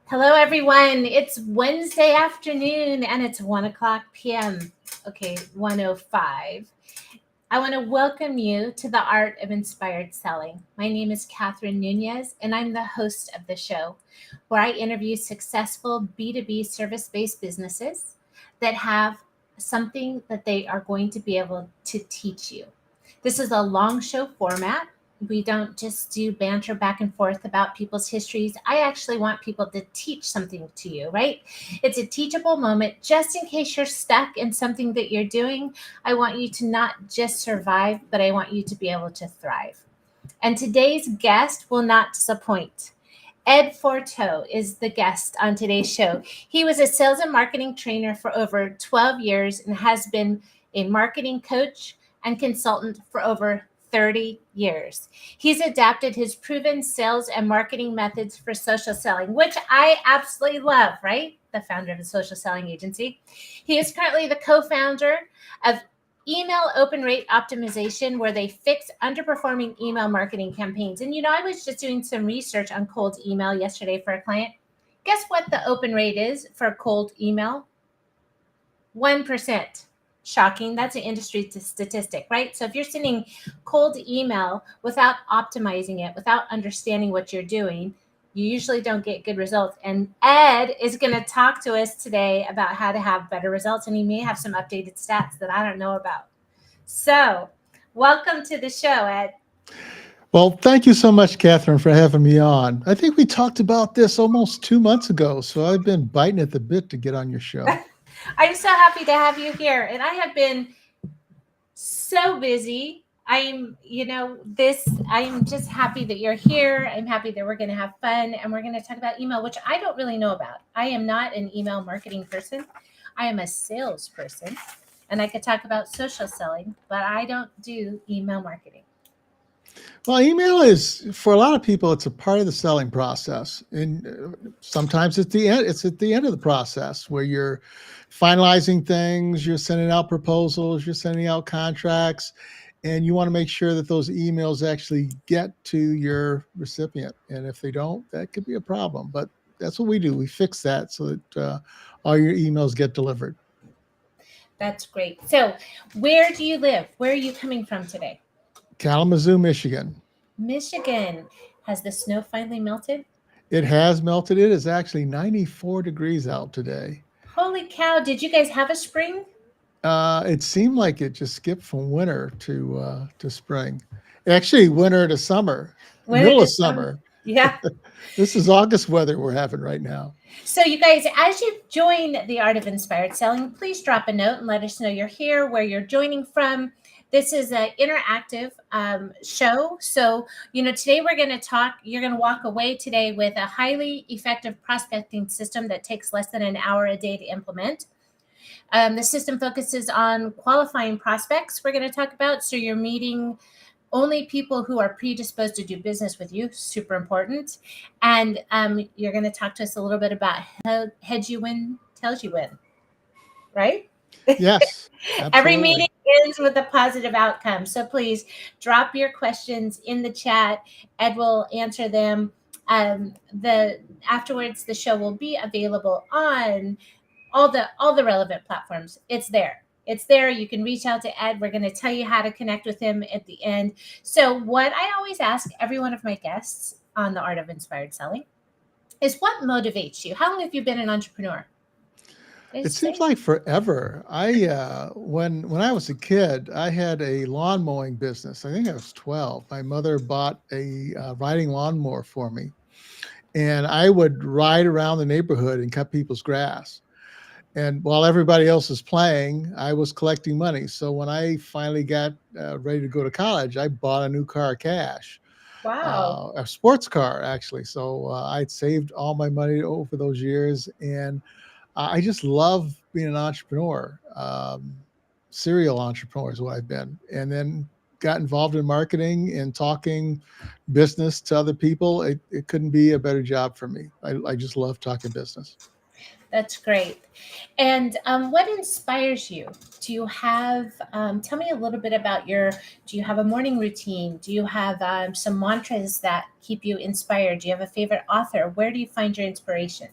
Hello, everyone. It's Wednesday afternoon and it's 1 o'clock p.m. Okay, 1:05. I want to welcome you to the Art of Inspired Selling. My name is Catherine Nunez, and I'm the host of the show where I interview successful B2B service based businesses that have something that they are going to be able to teach you. This is a long show format. We don't just do banter back and forth about people's histories. I actually want people to teach something to you, right? It's a teachable moment just in case you're stuck in something that you're doing. I want you to not just survive, but I want you to be able to thrive. And today's guest will not disappoint. Ed Forteau is the guest on today's show. He was a sales and marketing trainer for over 12 years and has been a marketing coach and consultant for over 30 years. He's adapted his proven sales and marketing methods for social selling, which I absolutely love, right? The founder of a social selling agency. He is currently the co founder of email open rate optimization, where they fix underperforming email marketing campaigns. And I was just doing some research on cold email yesterday for a client. Guess what the open rate is for cold email? 1%. Shocking. That's an industry statistic, right? So if you're sending cold email without optimizing it, without understanding what you're doing, you usually don't get good results. And Ed is going to talk to us today about how to have better results. And he may have some updated stats that I don't know about. So welcome to the show, Ed. Well, thank you so much, Catherine, for having me on. I think we talked about this almost 2 months ago, so I've been biting at the bit to get on your show. I'm so happy to have you here. And I have been so busy. I'm just happy that you're here. I'm happy that we're going to have fun and we're going to talk about email, which I don't really know about. I am not an email marketing person. I am a salesperson, and I could talk about social selling, but I don't do email marketing. Well, email is for a lot of people, it's a part of the selling process, and sometimes it's the end. It's at the end of the process where you're finalizing things, you're sending out proposals, you're sending out contracts, and you want to make sure that those emails actually get to your recipient. And if they don't, that could be a problem. But that's what we do. We fix that so that all your emails get delivered. That's great. So, where do you live? Where are you coming from today? Kalamazoo, Michigan. Michigan. Has the snow finally melted? It has melted. It is actually 94 degrees out today. Holy cow. Did you guys have a spring? It seemed like it just skipped from winter to spring. Actually, winter to summer, When it middle of is summer? summer. Yeah. This is August weather we're having right now. So, you guys, as you join the Art of Inspired Selling, please drop a note and let us know you're here, where you're joining from. This is an interactive show. So, today we're going to talk. You're going to walk away today with a highly effective prospecting system that takes less than an hour a day to implement. The system focuses on qualifying prospects, we're going to talk about. So, you're meeting only people who are predisposed to do business with you, super important. And you're going to talk to us a little bit about how heads you win, tells you win, right? Yes, Every meeting absolutely. ends with a positive outcome. So please drop your questions in the chat. Ed will answer them. The afterwards, the show will be available on all the relevant platforms. It's there. It's there. You can reach out to Ed. We're going to tell you how to connect with him at the end. So, what I always ask every one of my guests on the Art of Inspired Selling is, what motivates you? How long have you been an entrepreneur? Did I It seems say? like forever. When I was a kid, I had a lawn mowing business. I think I was 12. My mother bought a riding lawnmower for me, and I would ride around the neighborhood and cut people's grass. And while everybody else was playing, I was collecting money. So when I finally got ready to go to college, I bought a new car cash, Wow. a sports car actually. So I'd saved all my money over those years, and I just love being an entrepreneur. Serial entrepreneur is what I've been, and then got involved in marketing and talking business to other people. It couldn't be a better job for me. I just love talking business. That's great. And what inspires you? Do you have, tell me a little bit about do you have a morning routine? Do you have some mantras that keep you inspired? Do you have a favorite author? Where do you find your inspiration?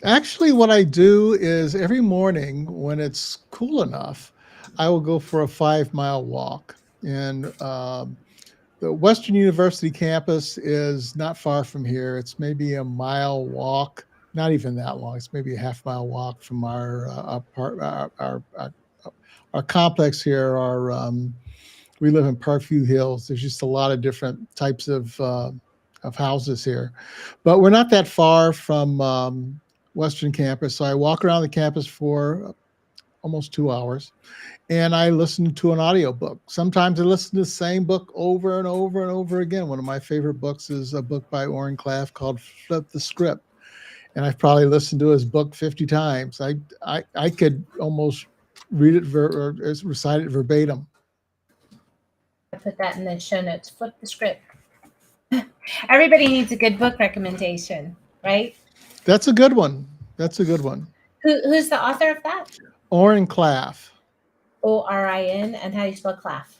Actually, what I do is every morning when it's cool enough, I will go for a 5 mile walk. And the Western University campus is not far from here. It's maybe a mile walk, not even that long. It's maybe a half-mile walk from our complex here. We live in Parkview Hills. There's just a lot of different types of houses here, but we're not that far from Western campus. So I walk around the campus for almost 2 hours, and I listen to an audiobook. Sometimes I listen to the same book over and over and over again. One of my favorite books is a book by Orrin Claff called Flip the Script, and I've probably listened to his book 50 times. I could almost read it or recite it verbatim. I put that in the show notes. Flip the script. Everybody needs a good book recommendation, right? That's a good one. That's a good one. Who's the author of that? Orrin Claff. Orin, and how do you spell Claff?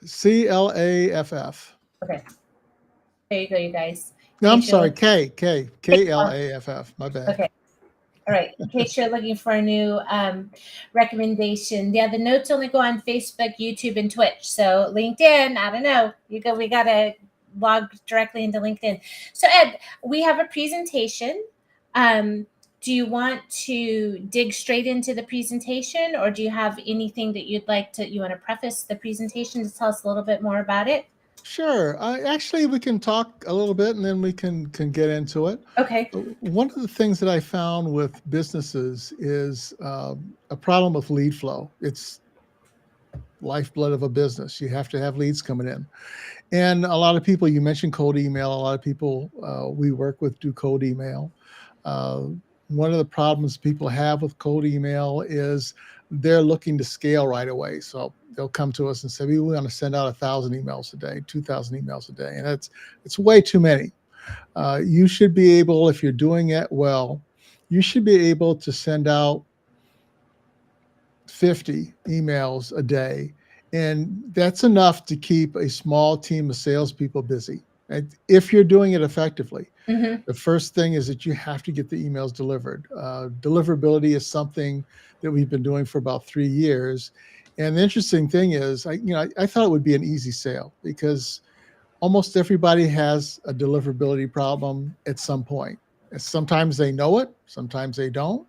Claff. Okay, there you go, you guys. No, In I'm case you're sorry. look- Klaff. My bad. Okay, all right. In case you're looking for a new recommendation, yeah, the notes only go on Facebook, YouTube, and Twitch. So LinkedIn, I don't know. We gotta log directly into LinkedIn. So Ed, we have a presentation. Um, do you want to dig straight into the presentation, or do you have anything that you want to preface the presentation to tell us a little bit more about it? Sure. Actually, we can talk a little bit, and then we can get into it. Okay. One of the things that I found with businesses is a problem with lead flow. It's lifeblood of a business. You have to have leads coming in. And a lot of people, you mentioned cold email. A lot of people we work with do cold email. Uh, One of the problems people have with cold email is they're looking to scale right away. So they'll come to us and say, we want to send out 1,000 emails a day, 2,000 emails a day. And it's way too many. You should be able, if you're doing it well, you should be able to send out 50 emails a day. And that's enough to keep a small team of salespeople busy. And if you're doing it effectively, Mm-hmm. the first thing is that you have to get the emails delivered. Deliverability is something that we've been doing for about 3 years. And the interesting thing is, I thought it would be an easy sale because almost everybody has a deliverability problem at some point. And sometimes they know it, sometimes they don't,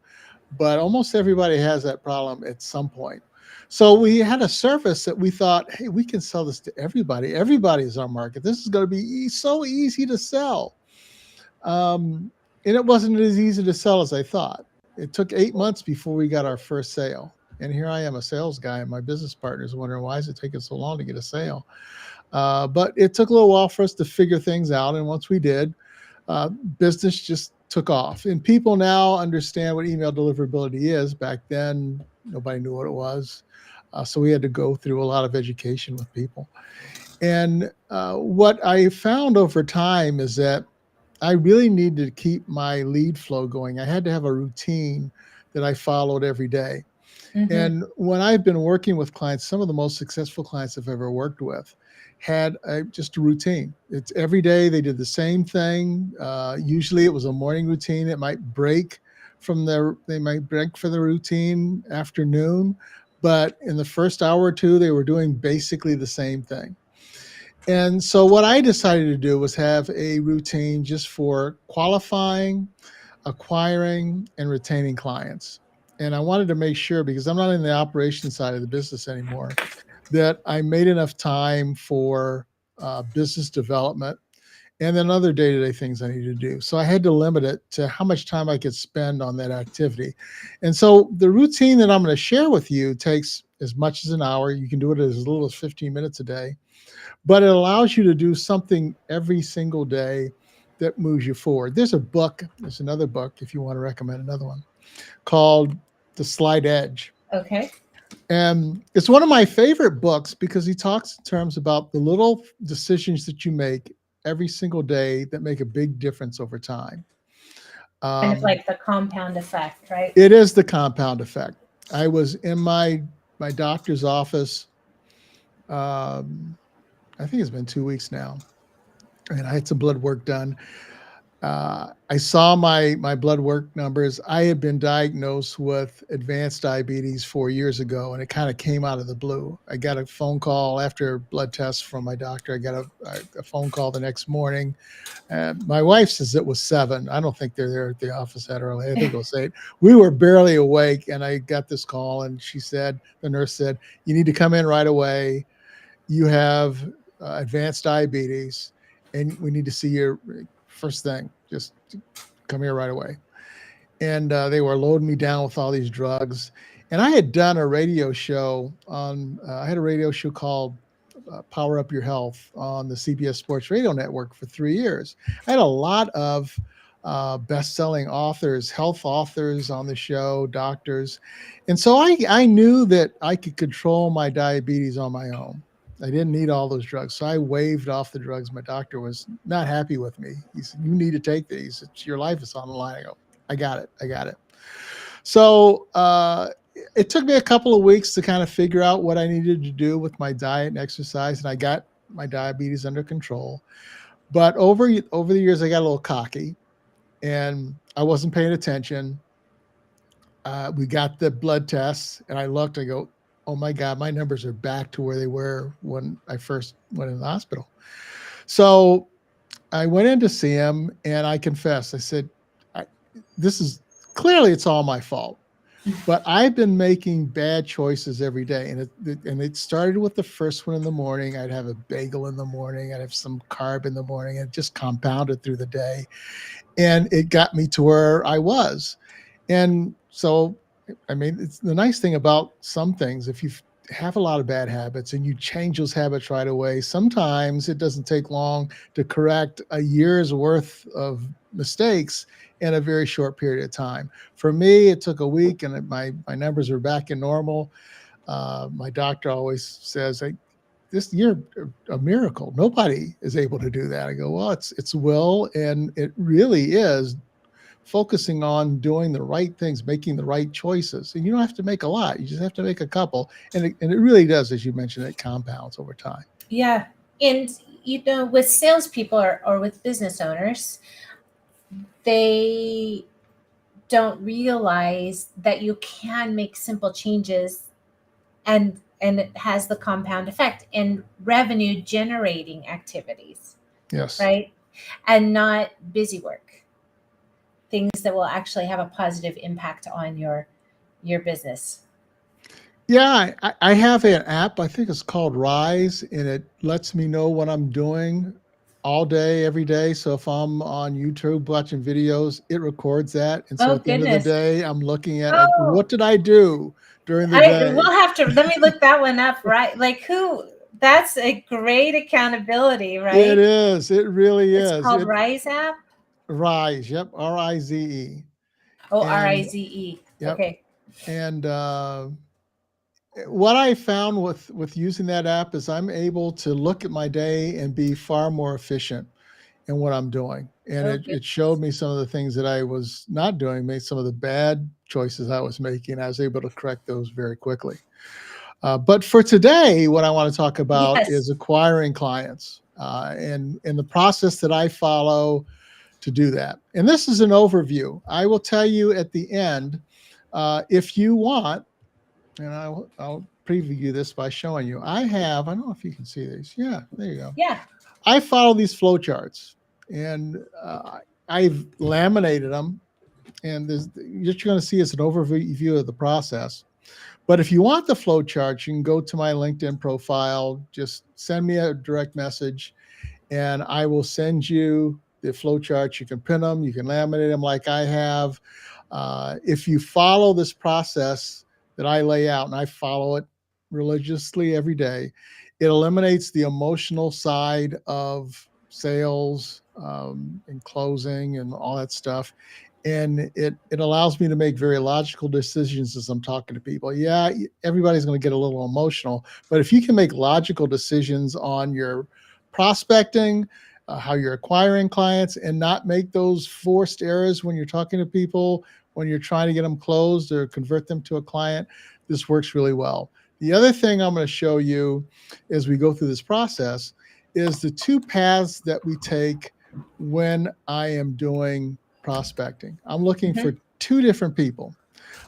but almost everybody has that problem at some point. So we had a service that we thought, hey, we can sell this to everybody. Everybody is our market. This is going to be so easy to sell. And it wasn't as easy to sell as I thought. It took 8 months before we got our first sale. And here I am, a sales guy, and my business partner's wondering, why is it taking so long to get a sale? But it took a little while for us to figure things out. And once we did, business just took off. And people now understand what email deliverability is. Back then, nobody knew what it was. So we had to go through a lot of education with people. And what I found over time is that I really needed to keep my lead flow going. I had to have a routine that I followed every day. Mm-hmm. And when I've been working with clients, some of the most successful clients I've ever worked with had just a routine. It's every day they did the same thing. Usually it was a morning routine. It might break they might break for the routine afternoon, but in the first hour or two, they were doing basically the same thing. And so what I decided to do was have a routine just for qualifying, acquiring, and retaining clients. And I wanted to make sure, because I'm not in the operations side of the business anymore, that I made enough time for business development and then other day-to-day things I needed to do. So I had to limit it to how much time I could spend on that activity. And so the routine that I'm going to share with you takes as much as an hour. You can do it as little as 15 minutes a day, but it allows you to do something every single day that moves you forward. There's another book, if you want to recommend another one, called The Slight Edge. Okay. And it's one of my favorite books because he talks in terms about the little decisions that you make every single day that make a big difference over time. Kind of Um, like the compound effect, right? it is the compound effect. I was in my doctor's office. Um, I think it's been 2 weeks now, and I had some blood work done. I saw my blood work numbers. I had been diagnosed with advanced diabetes 4 years ago, and it kind of came out of the blue. I got a phone call after blood tests from my doctor. I got a phone call the next morning. My wife says it was 7. I don't think they're there at the office that early. I think it was 8. We were barely awake, and I got this call, and the nurse said, "You need to come in right away. You have advanced diabetes, and we need to see you first thing. Just come here right away." And they were loading me down with all these drugs. And I had done a radio show I had a radio show called Power Up Your Health on the CBS Sports Radio Network for 3 years. I had a lot of best-selling authors, health authors on the show, doctors. And so I knew that I could control my diabetes on my own. I didn't need all those drugs. So I waved off the drugs. My doctor was not happy with me. He said, "You need to take these. Your life is on the line." I go, "I got it. I got it." So it took me a couple of weeks to kind of figure out what I needed to do with my diet and exercise, and I got my diabetes under control. But over the years, I got a little cocky, and I wasn't paying attention. We got the blood tests, and I looked. I go, "Oh my God, my numbers are back to where they were when I first went in the hospital." So I went in to see him, and I confessed. I said, "This is clearly it's all my fault." But I've been making bad choices every day, and it started with the first one in the morning. I'd have a bagel in the morning. I'd have some carb in the morning, and it just compounded through the day, and it got me to where I was. And so, I mean, it's the nice thing about some things. If you have a lot of bad habits and you change those habits right away, sometimes it doesn't take long to correct a year's worth of mistakes in a very short period of time. For me, it took a week, and my numbers are back in normal. My doctor always says, "This you're a miracle. Nobody is able to do that." I go, "Well, it's will, and it really is focusing on doing the right things, making the right choices. And you don't have to make a lot. You just have to make a couple." And it really does, as you mentioned, it compounds over time. Yeah. And, with salespeople or with business owners, they don't realize that you can make simple changes, and it has the compound effect in revenue generating activities, Yes. right? And not busy work, things that will actually have a positive impact on your business. Yeah, I have an app. I think it's called Rise, and it lets me know what I'm doing all day, every day. So if I'm on YouTube watching videos, it records that. And so Oh at the end of the goodness. day, I'm looking at Oh, what did I do during the I day. we'll have to let me look that one up, right? Like who that's a great accountability, It right? is. It really It's is. called It Rise app. Rise. Yep. Rize. Oh, And Rize. yep. Okay. And what I found with using that app is I'm able to look at my day and be far more efficient in what I'm doing. And Oh it showed goodness. me some of the things that I was not doing, made some of the bad choices I was making. I was able to correct those very quickly. But for today, what I want to talk about Yes. is acquiring clients and the process that I follow to do that. And this is an overview. I will tell you at the end, if you want, and I'll preview this by showing you. I don't know if you can see these. Yeah, there you go. Yeah. I follow these flow charts, and I've laminated them, and you're going to see it's an overview of the process. But if you want the flow chart, you can go to my LinkedIn profile, just send me a direct message, and I will send you the flow charts. You can print them, you can laminate them like I have. If you follow this process that I lay out, and I follow it religiously every day, it eliminates the emotional side of sales and closing and all that stuff. And it allows me to make very logical decisions as I'm talking to people. Yeah, everybody's going to get a little emotional, but if you can make logical decisions on your prospecting, how you're acquiring clients, and not make those forced errors when you're talking to people, when you're trying to get them closed or convert them to a client. This works really well. The other thing I'm going to show you as we go through this process is the two paths that we take when I am doing prospecting. I'm looking Mhm. for two different people.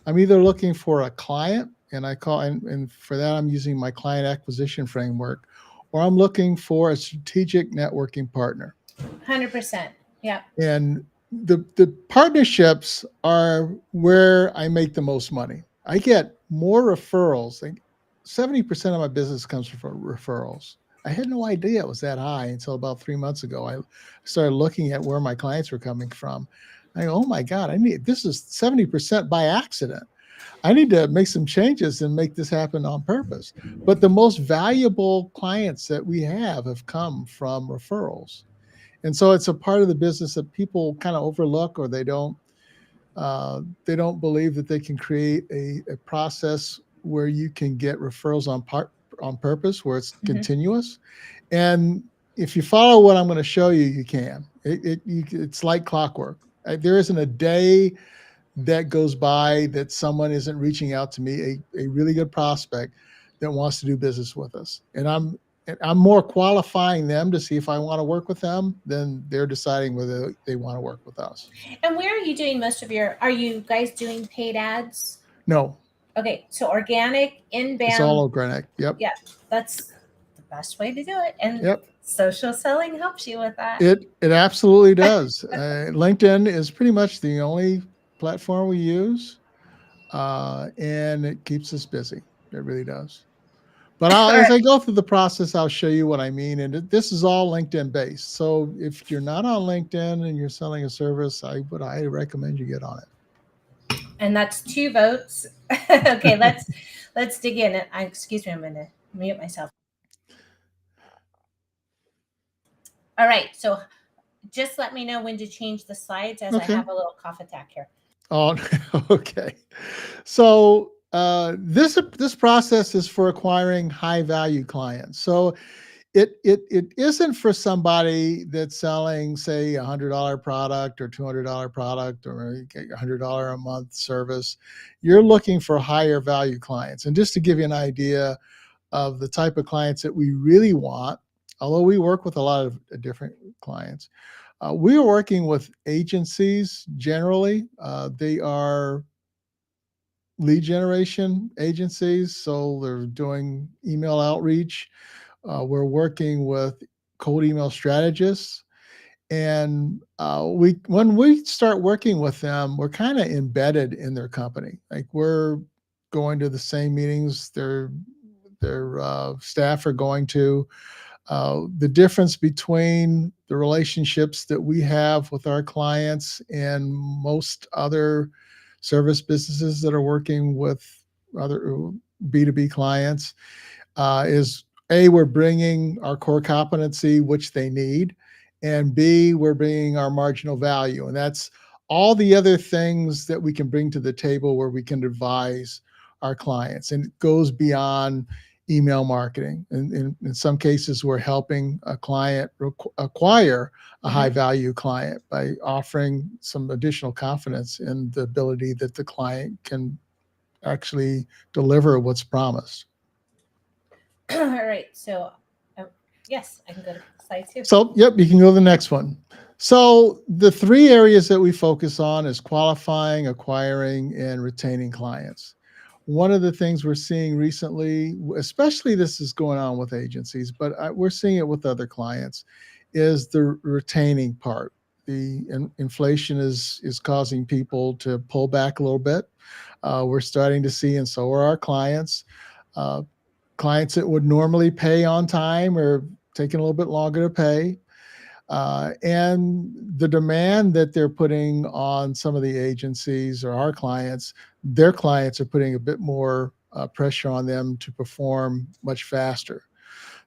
I'm either looking for a client, and for that I'm using my client acquisition framework, or I'm looking for a strategic networking partner. 100%. Yeah. And the partnerships are where I make the most money. I get more referrals. Like 70% of my business comes from referrals. I had no idea it was that high until about 3 months ago. I started looking at where my clients were coming from. I go, oh my God, this is 70% by accident. I need to make some changes and make this happen on purpose. But the most valuable clients that we have come from referrals. And so it's a part of the business that people kind of overlook, or they don't believe that they can create a process where you can get referrals on purpose, where it's Mhm. continuous. And if you follow what I'm going to show you, you can. It's like clockwork. There isn't a day that goes by that someone isn't reaching out to me, a really good prospect that wants to do business with us. And I'm more qualifying them to see if I want to work with them than they're deciding whether they want to work with us. And where are you doing most of your, are you guys doing paid ads? No, Okay, so organic, it's all inbound. organic. Yep. Yeah, that's the best way to do it. And Yep. social selling helps you with that. It absolutely does. LinkedIn is pretty much the only platform we use, and it keeps us busy. It really does. But All as right. I go through the process, I'll show you what I mean. And this is all LinkedIn based. So if you're not on LinkedIn and you're selling a service, I would highly recommend you get on And that's 2 votes. Okay, let's dig in. Excuse me, I'm gonna mute myself. All right, so just let me know when to change the slides as it. I Okay. have a little cough attack here. Oh, okay. So this process is for acquiring high value clients. So it isn't for somebody that's selling, say, $100 product or $200 product or $100 a month service. You're looking for higher value clients. And just to give you an idea of the type of clients that we really want, although we work with a lot of different clients, we are working with agencies generally. They are lead generation agencies, so they're doing email outreach. We're working with cold email strategists, and we when we start working with them, we're kind of embedded in their company. Like we're going to the same meetings their staff are going to. The difference between the relationships that we have with our clients and most other service businesses that are working with other B2B clients is A, we're bringing our core competency, which they need, and B, we're bringing our marginal value. And that's all the other things that we can bring to the table where we can advise our clients. And it goes beyond email marketing. And in some cases, we're helping a client acquire a high Mhm. value client by offering some additional confidence in the ability that the client can actually deliver what's promised. All right, so um, yes, I can go to slide 2. So, yep, you can go to the next one. So, the three areas that we focus on is qualifying, acquiring, and retaining clients. One of the things we're seeing recently, especially this is going on with agencies, but we're seeing it with other clients, is the retaining part. The inflation is causing people to pull back a little bit. We're starting to see, and so are our clients. Uh, Clients that would normally pay on time are taking a little bit longer to pay. And the demand that they're putting on some of the agencies or our clients, their clients are putting a bit more pressure on them to perform much faster.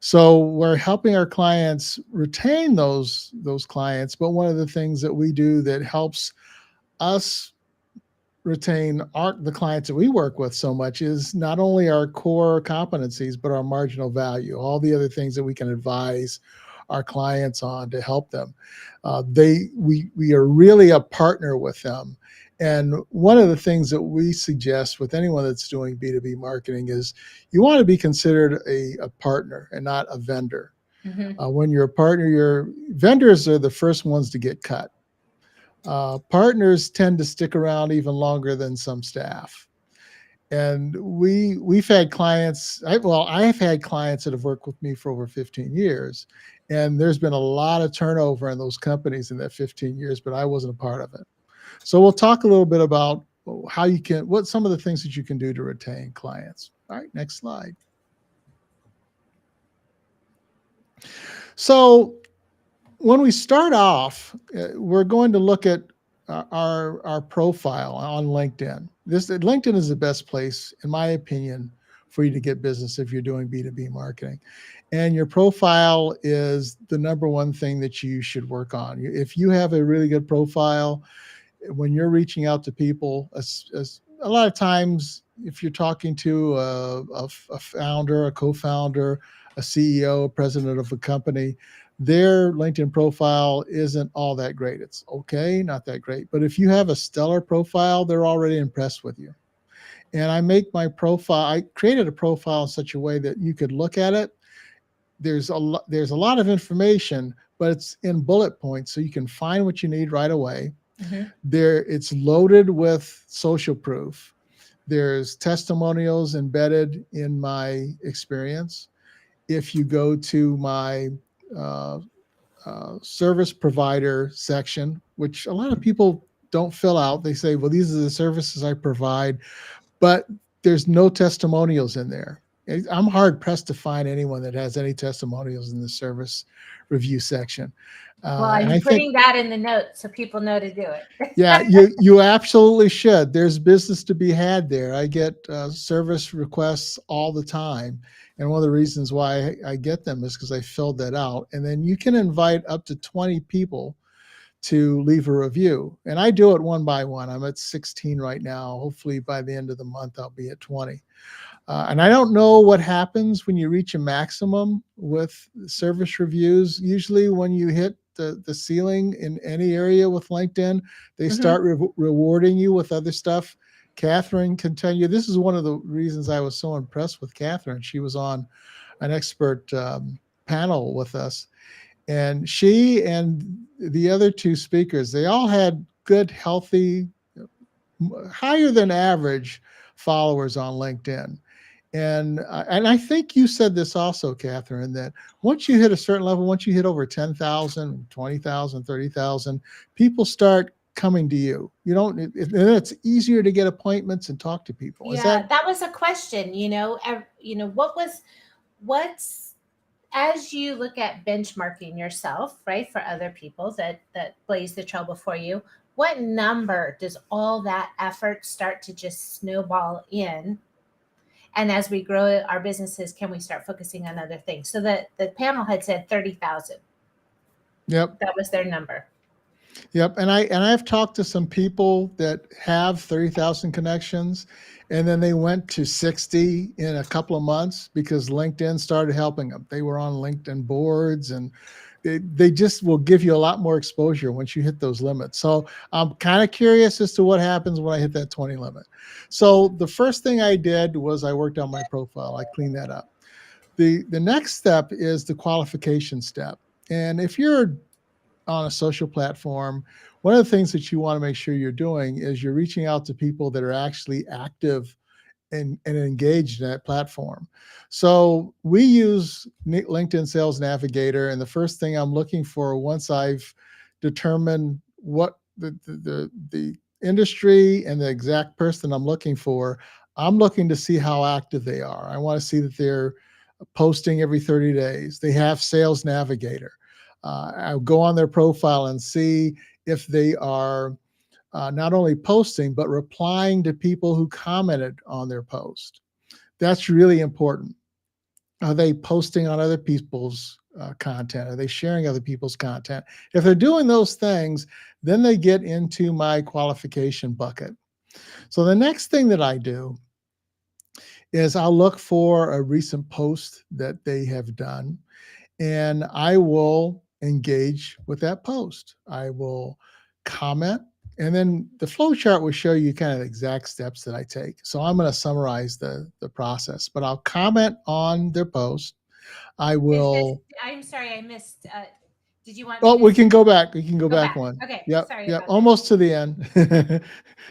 So we're helping our clients retain those clients. But one of the things that we do that helps us retain the clients that we work with so much is not only our core competencies but our marginal value, all the other things that we can advise our clients on to help them. We are really a partner with them. And one of the things that we suggest with anyone that's doing B2B marketing is you want to be considered a partner and not a vendor. Mm-hmm. When you're a partner, your vendors are the first ones to get cut. Partners tend to stick around even longer than some staff. And we've had clients. I've had clients that have worked with me for over 15 years, and there's been a lot of turnover in those companies in that 15 years, but I wasn't a part of it. So we'll talk a little bit about what some of the things that you can do to retain clients. All right, next slide. So when we start off, we're going to look at our profile on LinkedIn. LinkedIn is the best place, in my opinion, for you to get business if you're doing B2B marketing. And your profile is the number one thing that you should work on. If you have a really good profile, when you're reaching out to people, a lot of times, if you're talking to a founder, a co-founder, a CEO, a president of a company, their LinkedIn profile isn't all that great. It's okay, not that great. But if you have a stellar profile, they're already impressed with you. And I created a profile in such a way that you could look at it. There's a lot of information, but it's in bullet points, so you can find what you need right away. Mm-hmm. It's loaded with social proof. There's testimonials embedded in my experience. If you go to my uh, service provider section, which a lot of people don't fill out, they say, well, these are the services I provide, but there's no testimonials in there. I'm hard pressed to find anyone that has any testimonials in the service review section. Well, And I'm I think, putting that in the notes so people know to do it. yeah, you absolutely should. There's business to be had there. I get service requests all the time, and one of the reasons why I get them is because I filled that out. And then you can invite up to 20 people to leave a review, and I do it one by one. I'm at 16 right now. Hopefully, by the end of the month, I'll be at 20. And I don't know what happens when you reach a maximum with service reviews. Usually, when you hit the ceiling in any area with LinkedIn, they Mm-hmm. start rewarding you with other stuff. Catherine can tell you this is one of the reasons I was so impressed with Catherine. She was on an expert panel with us, and she and the other two speakers, they all had good, healthy, higher than average followers on LinkedIn. And I think you said this also, Catherine, that once you hit a certain level, once you hit over 10,000, 20,000, 30,000, people start coming to you. You don't, and it's easier to get appointments and talk to people. Is Yeah, that? that was a question. What's as you look at benchmarking yourself, right, for other people that blaze the trail before you, what number does all that effort start to just snowball in? And as we grow our businesses, can we start focusing on other things? So that the panel had said 30,000. Yep. That was their number. Yep. And I've talked to some people that have 30,000 connections, and then they went to 60 in a couple of months because LinkedIn started helping them. They were on LinkedIn boards, and they just will give you a lot more exposure once you hit those limits. So I'm kind of curious as to what happens when I hit that 20 limit. So the first thing I did was I worked on my profile. I cleaned that up. The next step is the qualification step. And if you're on a social platform, one of the things that you want to make sure you're doing is you're reaching out to people that are actually active and engaged in that platform. So we use LinkedIn Sales Navigator, and the first thing I'm looking for once I've determined what the industry and the exact person I'm looking for, I'm looking to see how active they are. I want to see that they're posting every 30 days. They have Sales Navigator. I'll go on their profile and see if they are not only posting, but replying to people who commented on their post. That's really important. Are they posting on other people's content? Are they sharing other people's content? If they're doing those things, then they get into my qualification bucket. So the next thing that I do is I'll look for a recent post that they have done. and I will engage with that post. I will comment, and then the flow chart will show you kind of the exact steps that I take. So I'm going to summarize the process, but I'll comment on their post. I Is this, will. I'm sorry, I missed. Did you want me Oh, to we can go back. We can go go back back? one. Okay, Yep, sorry yep. about that. Almost to the end.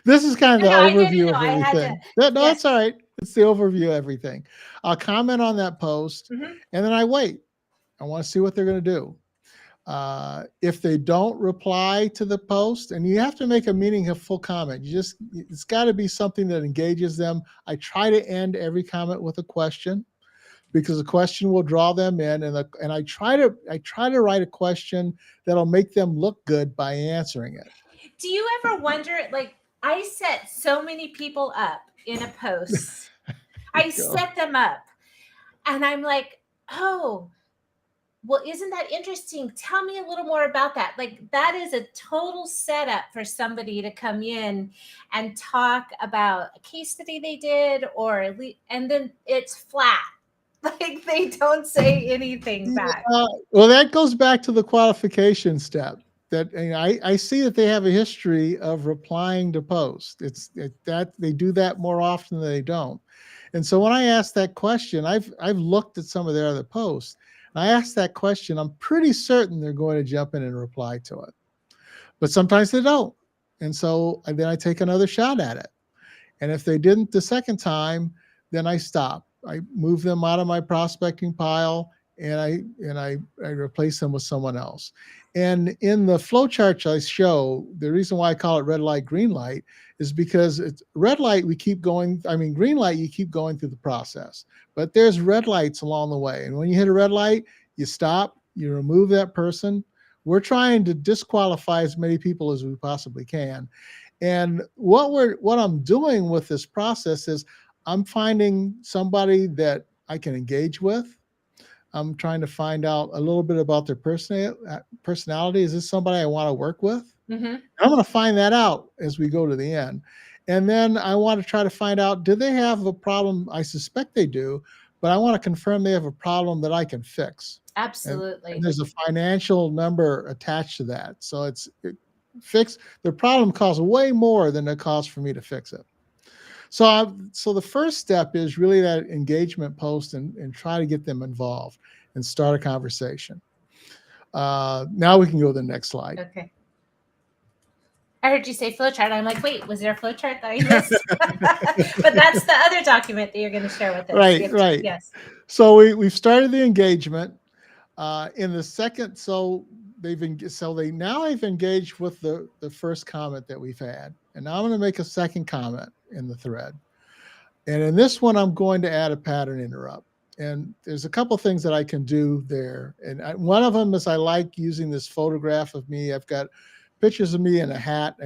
This is kind of No, the no, I didn't overview know. of I had to, everything. No, yes. it's all right. It's the overview of everything. I'll comment on that post, Hmm. and then I wait. I want to see what they're going to do. If they don't reply to the post, and you have to make a meaningful comment, it's got to be something that engages them. I try to end every comment with a question, because a question will draw them in, and I try to write a question that'll make them look good by answering it. Do you ever wonder, like, I set so many people up in a post, I Go. set them up, and I'm like, oh, well, isn't that interesting? Tell me a little more about that. Like, that is a total setup for somebody to come in and talk about a case study they did, and then it's flat. Like, they don't say anything back. Yeah, well, that goes back to the qualification step. That, I see that they have a history of replying to posts. That they do that more often than they don't. And so when I ask that question, I've looked at some of their other posts. And I ask that question, I'm pretty certain they're going to jump in and reply to it. But sometimes they don't. And so then I take another shot at it. And if they didn't the second time, then I stop. I move them out of my prospecting pile, and I replace them with someone else. And in the flow charts I show, the reason why I call it red light, green light is because it's red light, we keep going. I mean, green light, you keep going through the process. But there's red lights along the way. And when you hit a red light, you stop, you remove that person. We're trying to disqualify as many people as we possibly can. And what I'm doing with this process is I'm finding somebody that I can engage with. I'm trying to find out a little bit about their personality. Is this somebody I want to work with? Hmm. I'm going to find that out as we go to the end. And then I want to try to find out, do they have a problem? I suspect they do, but I want to confirm they have a problem that I can fix. And Absolutely. there's a financial number attached to that. So fix the problem costs way more than it costs for me to fix it. So the first step is really that engagement post, and try to get them involved and start a conversation. Now we can go to the next slide. Okay. I heard you say flowchart. I'm like, wait, was there a flowchart that I missed? But that's the other document that you're going to share with us. Right, right. Yes. So we've started the engagement. In the second, so they now have engaged with the first comment that we've had, and now I'm going to make a second comment in the thread. And in this one, I'm going to add a pattern interrupt. And there's a couple things that I can do there. And one of them is I like using this photograph of me. I've got pictures of me in a hat.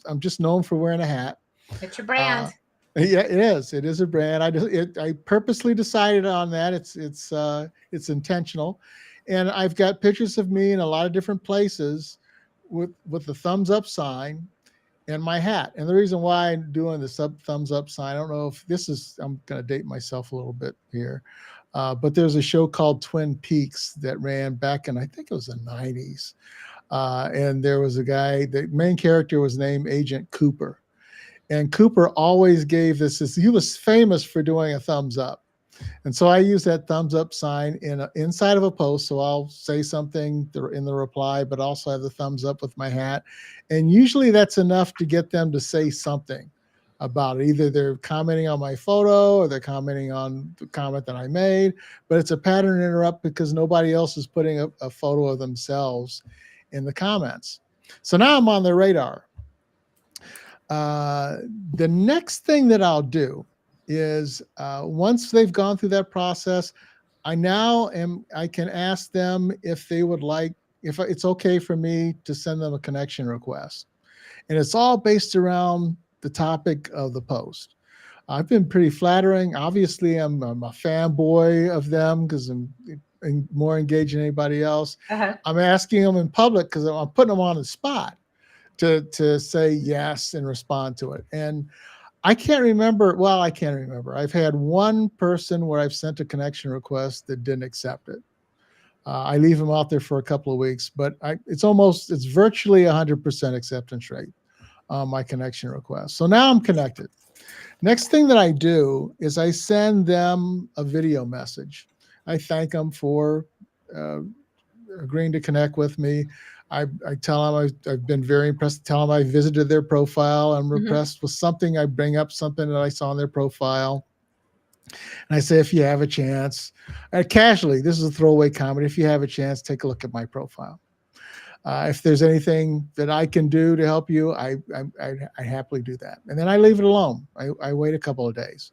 I'm just known for wearing a hat. It's your Uh, brand. yeah, it is. It is a brand. I purposely decided on that. It's intentional, and I've got pictures of me in a lot of different places with the thumbs up sign and my hat. And the reason why I'm doing the thumbs up sign, I don't know if this is. I'm going to date myself a little bit here, but there's a show called Twin Peaks that ran back in, I think it was the '90s, and there was a guy. The main character was named Agent Cooper. And Cooper always gave he was famous for doing a thumbs up. And so I use that thumbs up sign inside of a post. So I'll say something in the reply, but also have the thumbs up with my hat. And usually that's enough to get them to say something about it. Either they're commenting on my photo or they're commenting on the comment that I made, but it's a pattern interrupt because nobody else is putting a photo of themselves in the comments. So now I'm on the radar. The next thing that I'll do is once they've gone through that process, I can ask them if they would like, if it's okay for me to send them a connection request. And it's all based around the topic of the post. I've been pretty flattering. Obviously, I'm a fanboy of them because I'm more engaged than anybody else. Uh-huh. I'm asking them in public because I'm putting them on the spot to say yes and respond to it. And I can't remember. Well, I can't remember. I've had one person where I've sent a connection request that didn't accept it. I leave them out there for a couple of weeks, but it's virtually 100% acceptance rate on my connection request. So now I'm connected. Next thing that I do is I send them a video message. I thank them for uh, agreeing to connect with me. I tell them I've been very impressed. Tell them I visited their profile. I'm Mhm. impressed with something. I bring up something that I saw on their profile. And I say, if you have a chance, casually, this is a throwaway comment. If you have a chance, take a look at my profile. If there's anything that I can do to help you, I happily do that. And then I leave it alone. I wait a couple of days.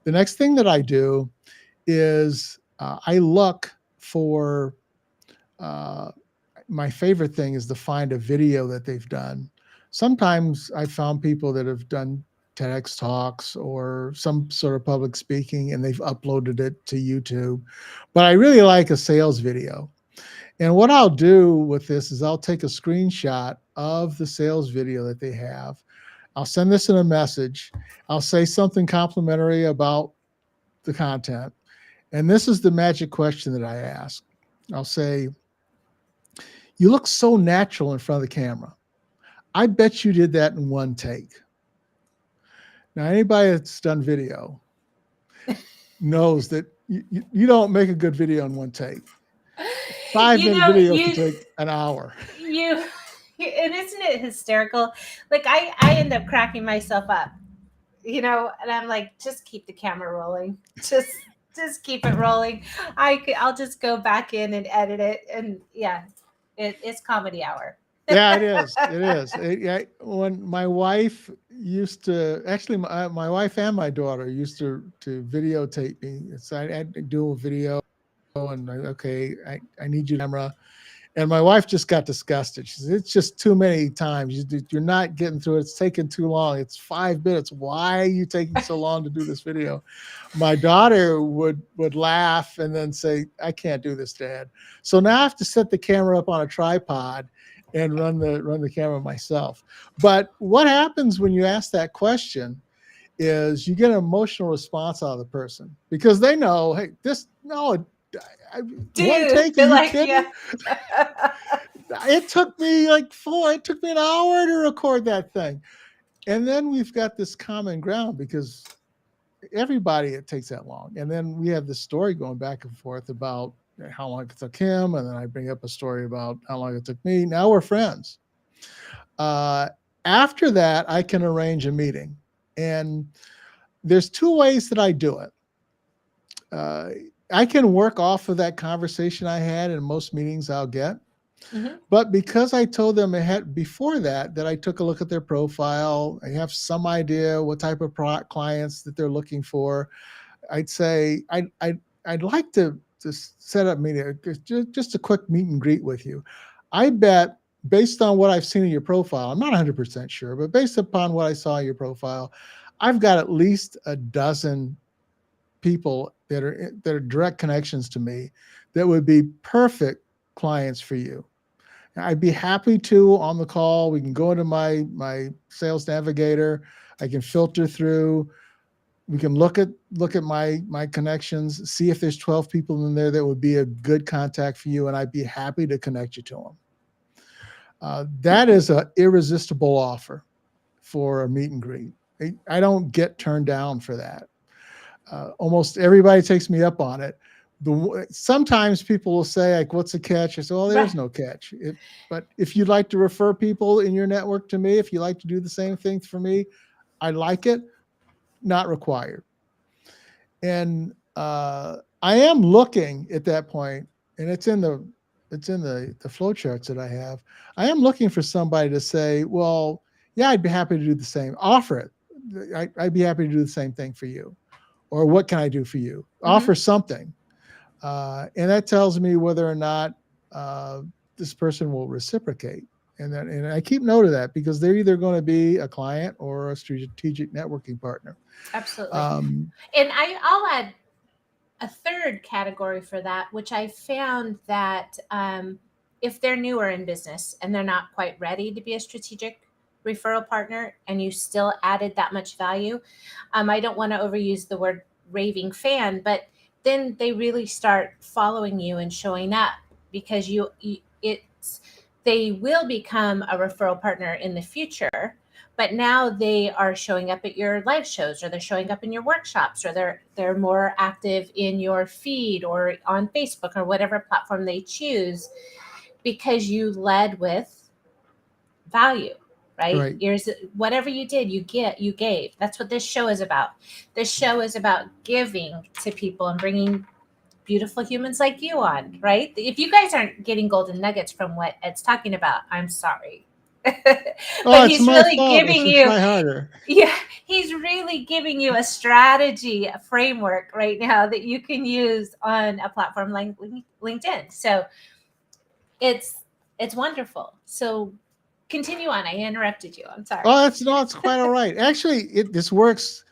The next thing that I do is I look for uh, my favorite thing is to find a video that they've done. Sometimes I found people that have done TEDx talks or some sort of public speaking and they've uploaded it to YouTube. But I really like a sales video. And what I'll do with this is I'll take a screenshot of the sales video that they have. I'll send this in a message. I'll say something complimentary about the content. And this is the magic question that I ask. I'll say, you look so natural in front of the camera. I bet you did that in one take. Now, anybody that's done video knows that you don't make a good video in one take. 5 minute video can take an hour. you, and isn't it hysterical? Like I end up cracking myself up, and I'm like, just keep the camera rolling, just keep it rolling. I'll just go back in and edit it, and yeah, it's comedy hour. Yeah, it is. It is. When my wife used to, actually, my wife and my daughter used to videotape me. I had to do a video, and I need you to camera. And my wife just got disgusted. She said, it's just too many times. You're not getting through it. It's taking too long. It's 5 minutes. Why are you taking so long to do this video? My daughter would laugh and then say, I can't do this, Dad. So now I have to set the camera up on a tripod and run the camera myself. But what happens when you ask that question is you get an emotional response out of the person because they know, hey, one take, are you kidding? Yeah. It took me it took me an hour to record that thing. And then we've got this common ground because it takes that long. And then we have this story going back and forth about how long it took him. And then I bring up a story about how long it took me. Now we're friends. After that, I can arrange a meeting. And there's two ways that I do it. I can work off of that conversation I had in most meetings I'll get. Mm-hmm. But because I told them ahead before that I took a look at their profile, I have some idea what type of clients that they're looking for. I'd say I'd like to set up meeting, just a quick meet and greet with you. I bet based on what I've seen in your profile, I'm not 100% sure, but based upon what I saw in your profile, I've got at least a dozen people that are direct connections to me that would be perfect clients for you. I'd be happy to on the call. We can go into my sales navigator. I can filter through. We can look at my connections, see if there's 12 people in there that would be a good contact for you, and I'd be happy to connect you to them. That is an irresistible offer for a meet and greet. I don't get turned down for that. Almost everybody takes me up on it. Sometimes people will say, like, what's the catch? I say, well, there's no catch. But if you'd like to refer people in your network to me, if you like to do the same thing for me, I like it, not required. And I am looking at that point, and it's in the flow charts that I have. I am looking for somebody to say, well, yeah, I'd be happy to do the same. Offer it. I'd be happy to do the same thing for you. Or what can I do for you? Mm-hmm. Offer something. And that tells me whether or not this person will reciprocate. And I keep note of that because they're either going to be a client or a strategic networking partner. Absolutely. And I'll add a third category for that, which I found that if they're newer in business and they're not quite ready to be a strategic referral partner and you still added that much value, I don't want to overuse the word raving fan, but then they really start following you and showing up because it's they will become a referral partner in the future, but now they are showing up at your live shows, or they're showing up in your workshops, or they're more active in your feed or on Facebook or whatever platform they choose, because you led with value, right? Right. Here's whatever you did, you gave. That's what this show is about. This show is about giving to people and bringing beautiful humans like you on, right? If you guys aren't getting golden nuggets from what Ed's talking about, I'm sorry. But Oh, it's he's my really fault. I giving should you, try harder. yeah, he's really giving you a strategy, a framework right now that you can use on a platform like LinkedIn. So it's it's wonderful. So continue on. I interrupted you. I'm sorry. Oh, that's no, it's quite all right. Actually, this works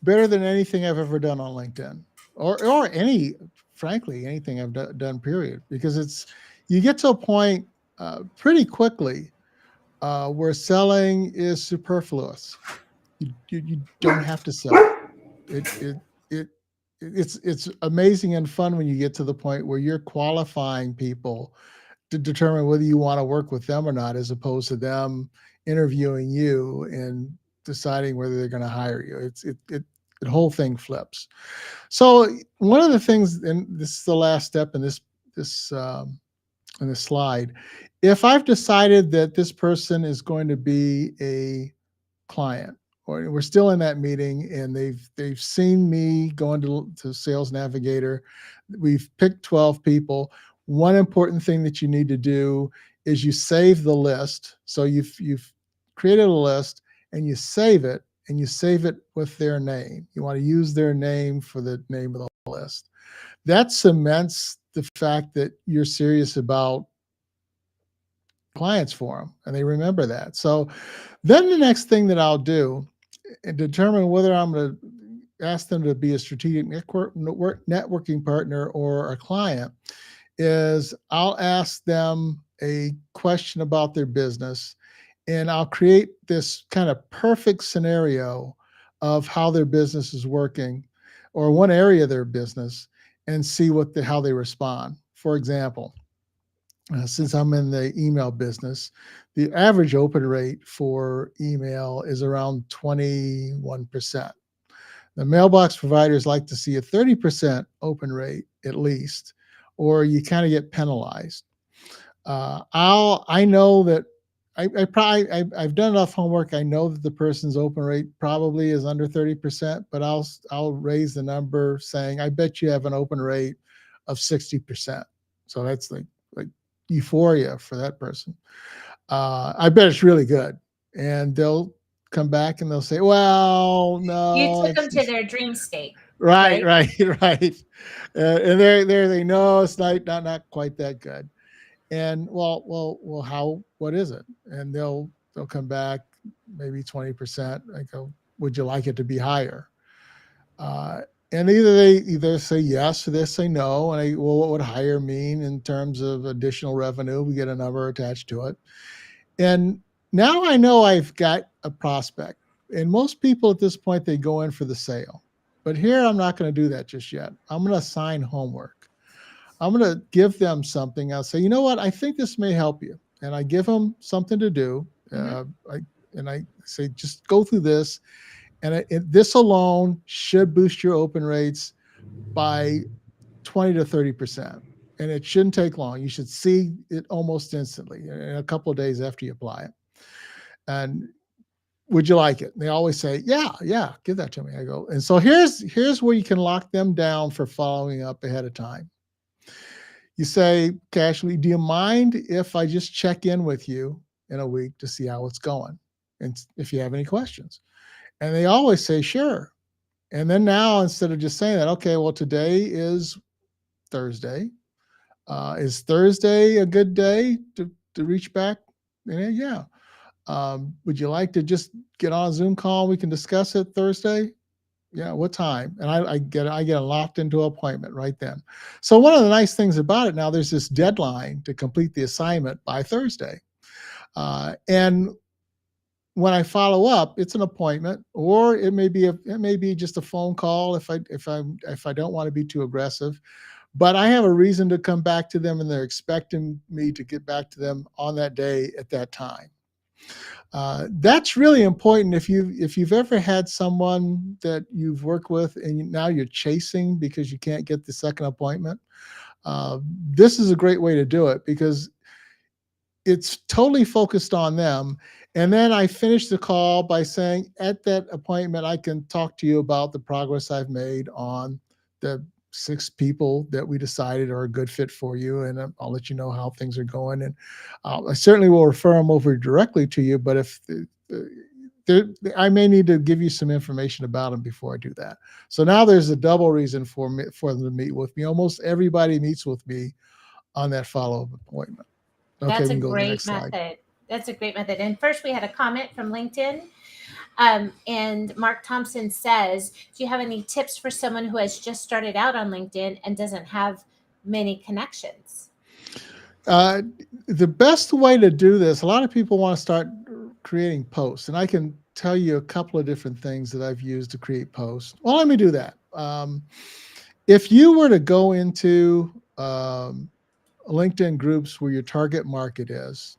better than anything I've ever done on LinkedIn, or any, frankly, anything I've done. Period. Because it's you get to a point pretty quickly where selling is superfluous. You don't have to sell. It it it it's amazing and fun when you get to the point where you're qualifying people to determine whether you want to work with them or not, as opposed to them interviewing you and deciding whether they're going to hire you. The whole thing flips. So one of the things, and this is the last step in this in this slide, if I've decided that this person is going to be a client, or we're still in that meeting and they've seen me go to Sales Navigator, we've picked 12 people. One important thing that you need to do is you save the list. So you've created a list and you save it, and you save it with their name. You want to use their name for the name of the list. That cements the fact that you're serious about clients for them, and they remember that. So then the next thing that I'll do and determine whether I'm going to ask them to be a strategic networking partner or a client is I'll ask them a question about their business, and I'll create this kind of perfect scenario of how their business is working, or one area of their business, and see how they respond. For example, since I'm in the email business, the average open rate for email is around 21%. The mailbox providers like to see a 30% open rate at least, or you kind of get penalized. I know that I've done enough homework. I know that the person's open rate probably is under 30%, but I'll raise the number, saying I bet you have an open rate of 60%. So that's like euphoria for that person. I bet it's really good, and they'll come back and they'll say, "Well, You no, took them to it's their dream state, right, right? right, right," and they know it's not quite that good. And well, how? What is it? And they'll come back maybe 20%. I go, would you like it to be higher? Uh, and they either say yes or they say no. And well, what would higher mean in terms of additional revenue? We get a number attached to it. And now I know I've got a prospect. And most people at this point, they go in for the sale. But here, I'm not going to do that just yet. I'm going to assign homework. I'm going to give them something. I'll say, you know what? I think this may help you. And I give them something to do. Mm-hmm. I say, just go through this. And this alone should boost your open rates by 20 to 30%. And it shouldn't take long. You should see it almost instantly in a couple of days after you apply it. And would you like it? And they always say, yeah, give that to me. I go, and so here's where you can lock them down for following up ahead of time. You say casually, do you mind if I just check in with you in a week to see how it's going? And if you have any questions. And they always say, sure. And then now, instead of just saying that, okay, well, today is Thursday. Is Thursday a good day to reach back? And yeah. Would you like to just get on a Zoom call? We can discuss it Thursday. Yeah, what time? And I get locked into an appointment right then. So one of the nice things about it now, there's this deadline to complete the assignment by Thursday, and when I follow up, it's an appointment, or it may be just a phone call if I don't want to be too aggressive. But I have a reason to come back to them, and they're expecting me to get back to them on that day at that time. That's really important. If you've ever had someone that you've worked with and now you're chasing because you can't get the second appointment, this is a great way to do it because it's totally focused on them. And then I finish the call by saying, at that appointment, I can talk to you about the progress I've made on the 6 people that we decided are a good fit for you. And I'll let you know how things are going. And I certainly will refer them over directly to you. But if I may need to give you some information about them before I do that. So now there's a double reason for them to meet with me. Almost everybody meets with me on that follow-up appointment. Okay, That's we a can go to the great next slide. method. That's a great method. And first, we had a comment from LinkedIn. And Mark Thompson says, do you have any tips for someone who has just started out on LinkedIn and doesn't have many connections? Uh, the best way to do this, a lot of people want to start creating posts, and I can tell you a couple of different things that I've used to create posts. Well, let me do that. If you were to go into LinkedIn groups where your target market is,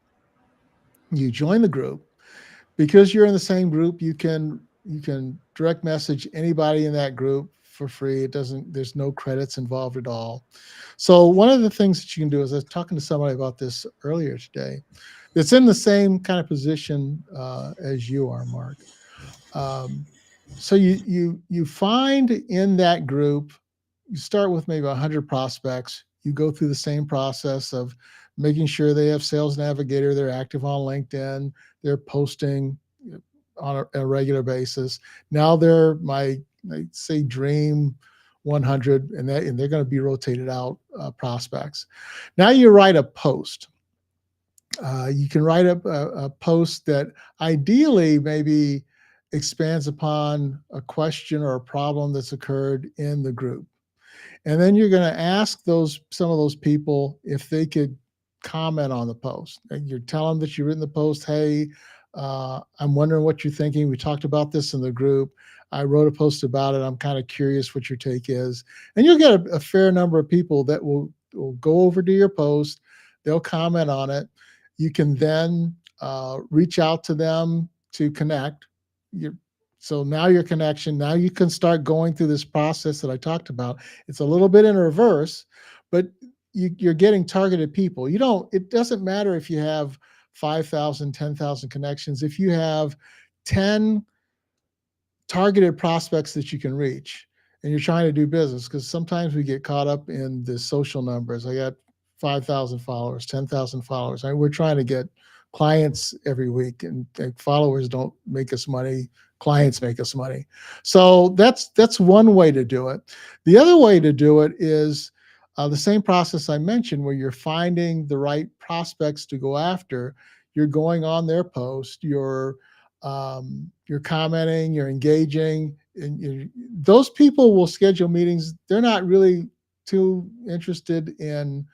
you join the group. Because you're in the same group, you can direct message anybody in that group for free. It doesn't There's no credits involved at all. So one of the things that you can do is, I was talking to somebody about this earlier today that's in the same kind of position as you are, Mark. Um, so you find in that group, you start with maybe 100 prospects. You go through the same process of making sure they have Sales Navigator, they're active on LinkedIn, they're posting on a regular basis. Now they're my say dream 100, and they're going to be rotated out prospects. Now you write a post. You can write a post that ideally maybe expands upon a question or a problem that's occurred in the group. And then you're going to ask some of those people if they could comment on the post. And you're telling them that you've written the post. Hey, I'm wondering what you're thinking. We talked about this in the group. I wrote a post about it. I'm kind of curious what your take is. And you'll get a fair number of people that will go over to your post. They'll comment on it. You can then reach out to them to connect. You so now your connection, now you can start going through this process that I talked about. It's a little bit in reverse, but you're getting targeted people. It doesn't matter if you have 5,000, 10,000 connections. If you have 10 targeted prospects that you can reach and you're trying to do business, because sometimes we get caught up in the social numbers. I got 5,000 followers, 10,000 followers. We're trying to get clients every week, and followers don't make us money. Clients make us money. So that's one way to do it. The other way to do it is the same process I mentioned, where you're finding the right prospects to go after. You're going on their post. You're commenting, you're engaging, and those people will schedule meetings. They're not really too interested in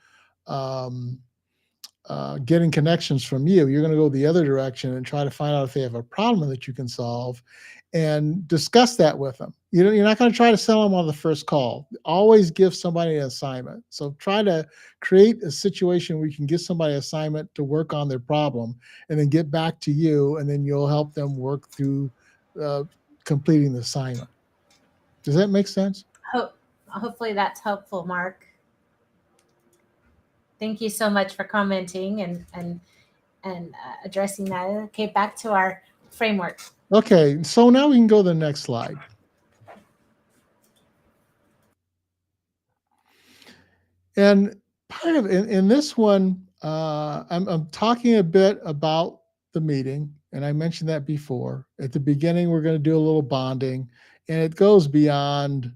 um, getting connections from you. You're going to go the other direction and try to find out if they have a problem that you can solve, and discuss that with them. You're not going to try to sell them on the first call. Always give somebody an assignment. So try to create a situation where you can give somebody an assignment to work on their problem, and then get back to you, and then you'll help them work through uh, completing the assignment. Does that make sense? Hopefully, that's helpful, Mark. Thank you so much for commenting and addressing that. Okay, back to our framework. Okay, so now we can go to the next slide. And part of in this one, I'm talking a bit about the meeting, and I mentioned that before. At the beginning, we're going to do a little bonding, and it goes beyond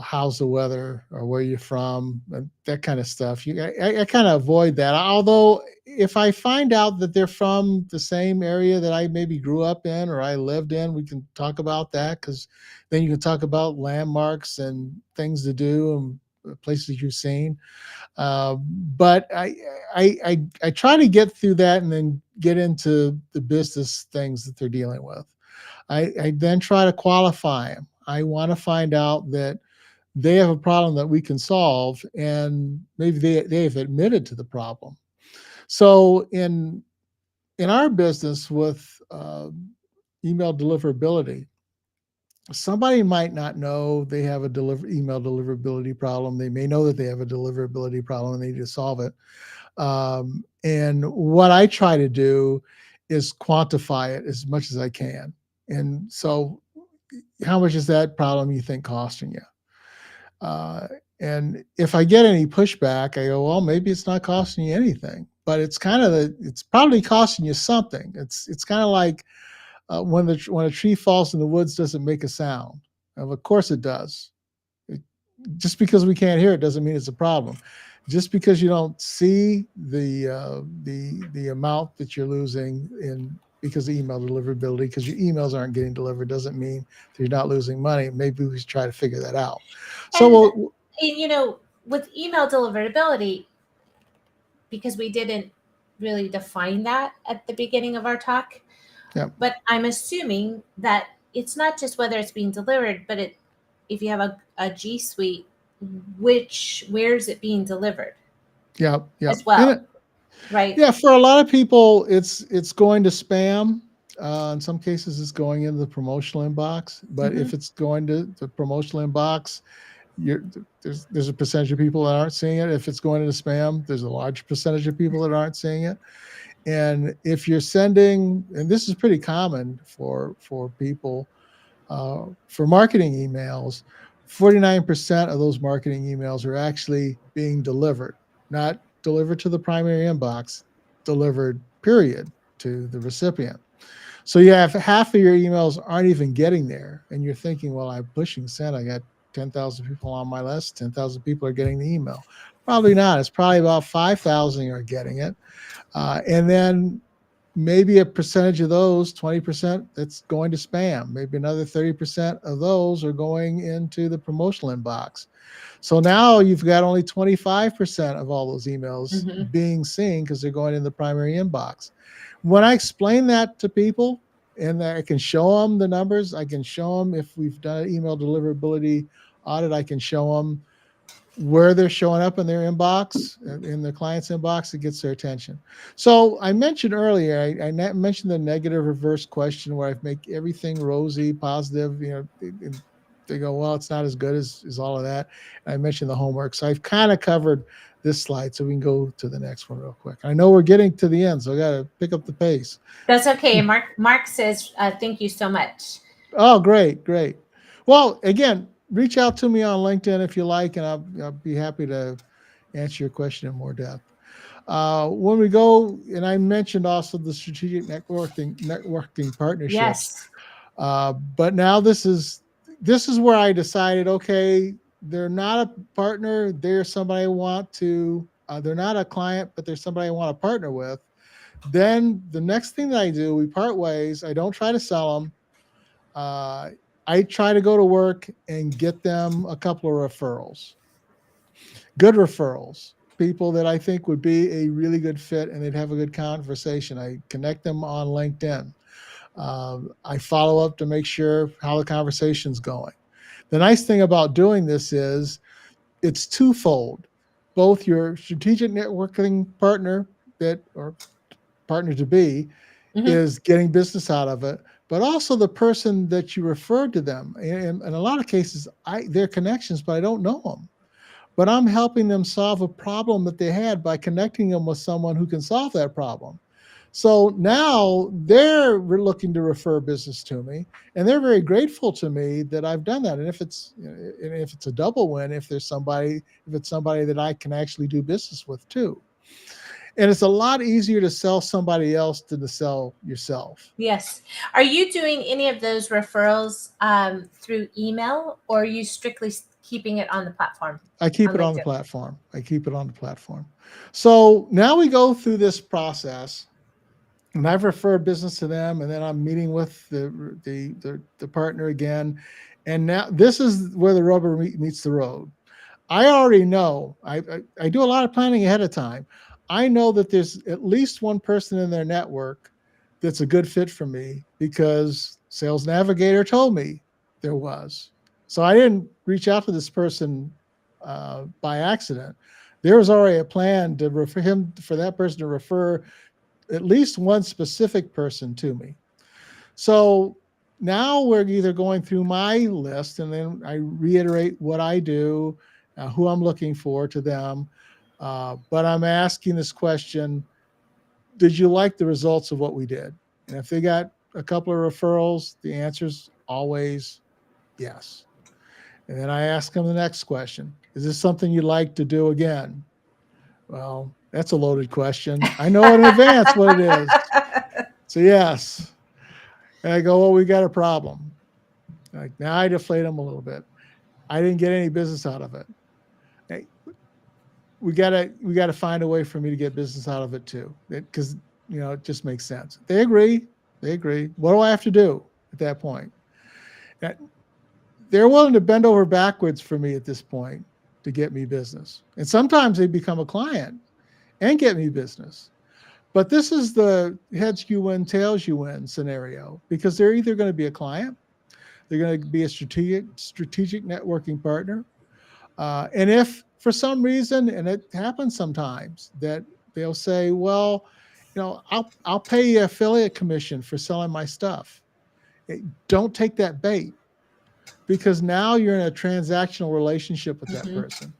how's the weather or where you're from, and that kind of stuff. I kind of avoid that. Although, if I find out that they're from the same area that I maybe grew up in or I lived in, we can talk about that, because then you can talk about landmarks and things to do, and places you've seen. Uh, but I try to get through that and then get into the business things that they're dealing with. I then try to qualify them. I want to find out that they have a problem that we can solve, and maybe they've admitted to the problem. So in our business with email deliverability, somebody might not know they have a email deliverability problem. They may know that they have a deliverability problem and they need to solve it. And what I try to do is quantify it as much as I can. And so, how much is that problem you think costing you? Uh, and if I get any pushback, I go, well, maybe it's not costing you anything, but it's probably costing you something. It's kind of like when a tree falls in the woods doesn't make a sound. Of course it does. It, just because we can't hear it doesn't mean it's a problem. Just because you don't see the amount that you're losing in because of email deliverability, because your emails aren't getting delivered, doesn't mean that you're not losing money. Maybe we should try to figure that out. So And we'll, with email deliverability, because we didn't really define that at the beginning of our talk, yeah, but I'm assuming that it's not just whether it's being delivered, but if you have a G Suite, where is it being delivered yeah, yeah. as well, right? Yeah, for a lot of people, it's going to spam. In some cases, it's going into the promotional inbox. But Mm-hmm. if it's going to the promotional inbox, you're, there's a percentage of people that aren't seeing it. If it's going into spam, there's a large percentage of people that aren't seeing it. And if you're sending, and this is pretty common for people for marketing emails, 49% of those marketing emails are actually being delivered, not delivered to the primary inbox, delivered, period, to the recipient. So you have half of your emails aren't even getting there. And you're thinking, well, I'm pushing send. I got 10,000 people on my list. 10,000 people are getting the email. Probably not. It's probably about 5,000 are getting it. And then maybe a percentage of those, 20%, that's going to spam. Maybe another 30% of those are going into the promotional inbox. So now you've got only 25% of all those emails Mm-hmm. being seen because they're going in the primary inbox. When I explain that to people and I can show them the numbers, I can show them if we've done an email deliverability audit, I can show them where they're showing up in their inbox, in their client's inbox, it gets their attention. So I mentioned earlier, I mentioned the negative reverse question where I make everything rosy, positive, and they go, well, it's not as good as all of that. And I mentioned the homework. So I've kind of covered this slide, so we can go to the next one real quick. I know we're getting to the end, so I got to pick up the pace. That's okay. Mark says, thank you so much. Oh, great, great. Well, again, reach out to me on LinkedIn if you like, and I'll be happy to answer your question in more depth. When we go, and I mentioned also the strategic networking partnerships, Yes. but now this is where I decided, okay, they're not a partner. They're somebody I want to. They're not a client, but they're somebody I want to partner with. Then the next thing that I do, we part ways. I don't try to sell them. Uh, I try to go to work and get them a couple of referrals, good referrals, people that I think would be a really good fit and they'd have a good conversation. I connect them on LinkedIn. I follow up to make sure how the conversation's going. The nice thing about doing this is it's twofold. Both your strategic networking partner or partner to be Mm-hmm. is getting business out of it, but also the person that you referred to them. In a lot of cases, they're connections, but I don't know them. But I'm helping them solve a problem that they had by connecting them with someone who can solve that problem. So now they're looking to refer business to me, and they're very grateful to me that I've done that. And if it's a double win, if it's somebody that I can actually do business with too. And it's a lot easier to sell somebody else than to sell yourself. Yes. Are you doing any of those referrals through email, or are you strictly keeping it on the platform I keep on it on the LinkedIn? platform. I keep it on the platform. So now we go through this process, and I've referred business to them, and then I'm meeting with the partner again. And now this is where the rubber meets the road. I already know. I do a lot of planning ahead of time. I know that there's at least one person in their network that's a good fit for me because Sales Navigator told me there was. So I didn't reach out to this person by accident. There was already a plan to refer him for that person to refer at least one specific person to me. So now we're either going through my list and then I reiterate what I do, who I'm looking for to them. But I'm asking this question: did you like the results of what we did? And if they got a couple of referrals, the answer's always yes. And then I ask them the next question: is this something you'd like to do again? Well, that's a loaded question. I know in advance what it is. So, yes. And I go, well, we got a problem. Like, now I deflate them a little bit. I didn't get any business out of it. Hey, we gotta find a way for me to get business out of it too, because it just makes sense. They agree. They agree. What do I have to do at that point? They're willing to bend over backwards for me at this point to get me business, and sometimes they become a client and get me business. But this is the heads you win, tails you win scenario, because they're either going to be a client, they're going to be a strategic networking partner. And if for some reason, and it happens sometimes, that they'll say, well, I'll pay you affiliate commission for selling my stuff. Don't take that bait, because now you're in a transactional relationship with that Mhm. person.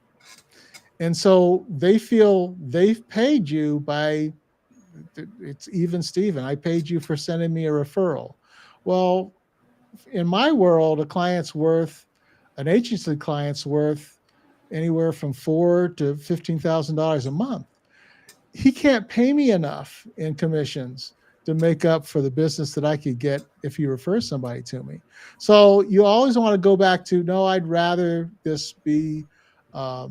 And so they feel they've paid you by, it's even Steven. I paid you for sending me a referral. Well, in my world, an agency client's worth anywhere from $4,000 to $15,000 a month. He can't pay me enough in commissions to make up for the business that I could get if he refers somebody to me. So you always want to go back to, no, I'd rather this be a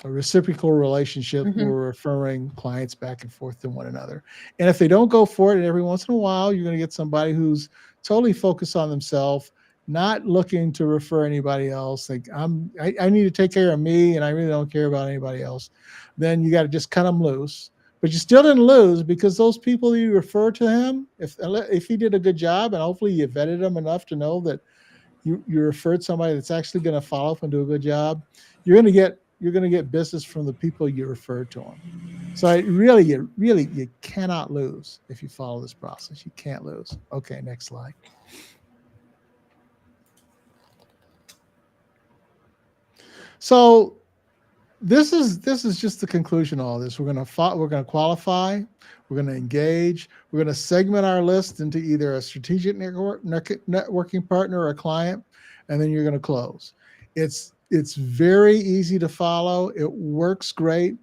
reciprocal relationship where Mhm. we're referring clients back and forth to one another. And if they don't go for it, and every once in a while, you're going to get somebody who's totally focused on themselves, not looking to refer anybody else. Like, I need to take care of me, and I really don't care about anybody else. Then you got to just cut them loose. But you still didn't lose, because those people you refer to him, if he did a good job, and hopefully you vetted him enough to know that you referred somebody that's actually going to follow up and do a good job, you're going to get business from the people you referred to them. So you cannot lose if you follow this process. You can't lose. Okay, next slide. So this is just the conclusion of all this. We're going to qualify, we're going to engage, we're going to segment our list into either a strategic networking partner or a client, and then you're going to close. It's very easy to follow. It works great.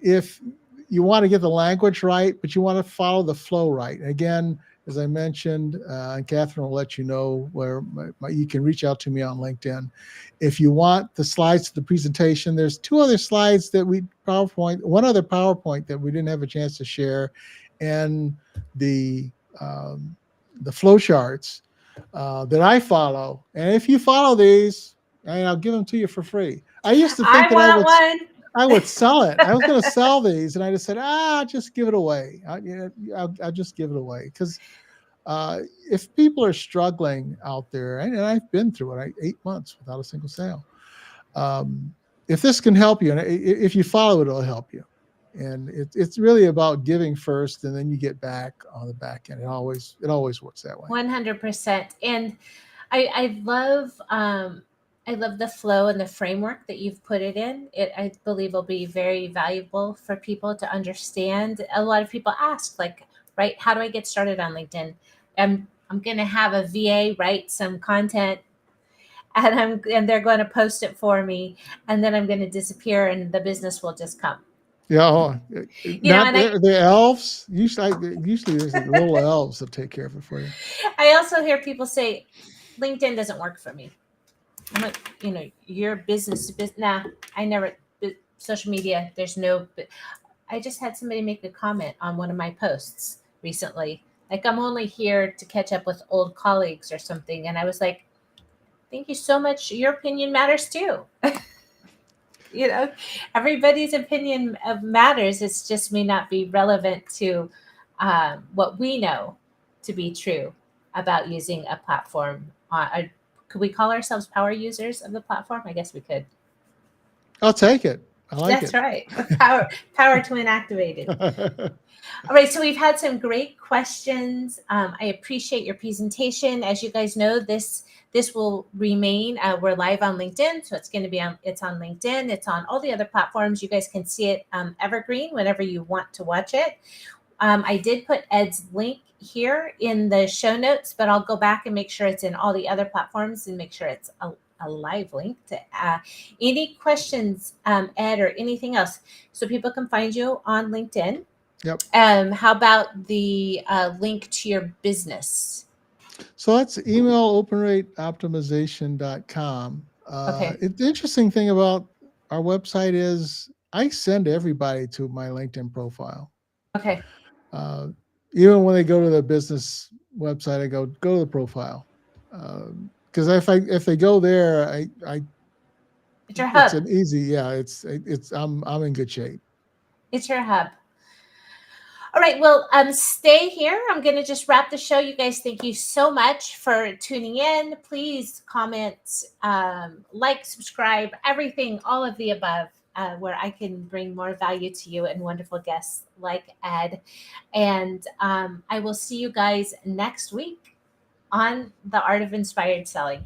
If you want to get the language right, but you want to follow the flow right. Again, as I mentioned, and Catherine will let you know where you can reach out to me on LinkedIn. If you want the slides to the presentation, there's two other slides one other PowerPoint that we didn't have a chance to share, and the um, the flow charts that I follow. And if you follow these, I'll give them to you for free. I used to think I that I want would one. I would sell it. I was going to sell these, and I just said, just give it away. I'll just give it away, because uh, if people are struggling out there, and I've been through it, 8 months without a single sale. Um, if this can help you, and if you follow it, it'll help you. And it's really about giving first, and then you get back on the back end. It always works that way. 100%. And I love the flow and the framework that you've put it in. It, I believe, will be very valuable for people to understand. A lot of people ask, like, right, how do I get started on LinkedIn? I'm going to have a VA write some content, and they're going to post it for me, and then I'm going to disappear and the business will just come. Yeah, not And the elves. Usually there's like little elves that take care of it for you. I also hear people say LinkedIn doesn't work for me. I'm like, your business to business. Nah, I never. Social media, there's no. I just had somebody make a comment on one of my posts recently. Like, I'm only here to catch up with old colleagues or something. And I was like, Thank you so much. Your opinion matters too. You know, everybody's opinion matters. It's just may not be relevant to what we know to be true about using a platform. Could we call ourselves power users of the platform? I guess we could. I'll take it. I like That's it. right. Power twin activated. All right, so we've had some great questions. I appreciate your presentation. As you guys know, this will remain. We're live on LinkedIn, so it's going to be on. It's on LinkedIn. It's on all the other platforms. You guys can see it evergreen whenever you want to watch it. I did put Ed's link here in the show notes, but I'll go back and make sure it's in all the other platforms and make sure it's a live link to any questions, Ed, or anything else, so people can find you on LinkedIn. Yep. How about the link to your business? So that's email-open-rate-optimization.com. Okay. The interesting thing about our website is I send everybody to my LinkedIn profile. Okay. Uh, Even when they go to the business website, I go to the profile. Because if they go there, It's your it's hub. an easy, yeah. I'm in good shape. It's your hub. All right. Well, stay here. I'm going to just wrap the show. You guys, thank you so much for tuning in. Please comment, like, subscribe, everything, all of the above, where I can bring more value to you and wonderful guests like Ed. And I will see you guys next week on the Art of Inspired Selling.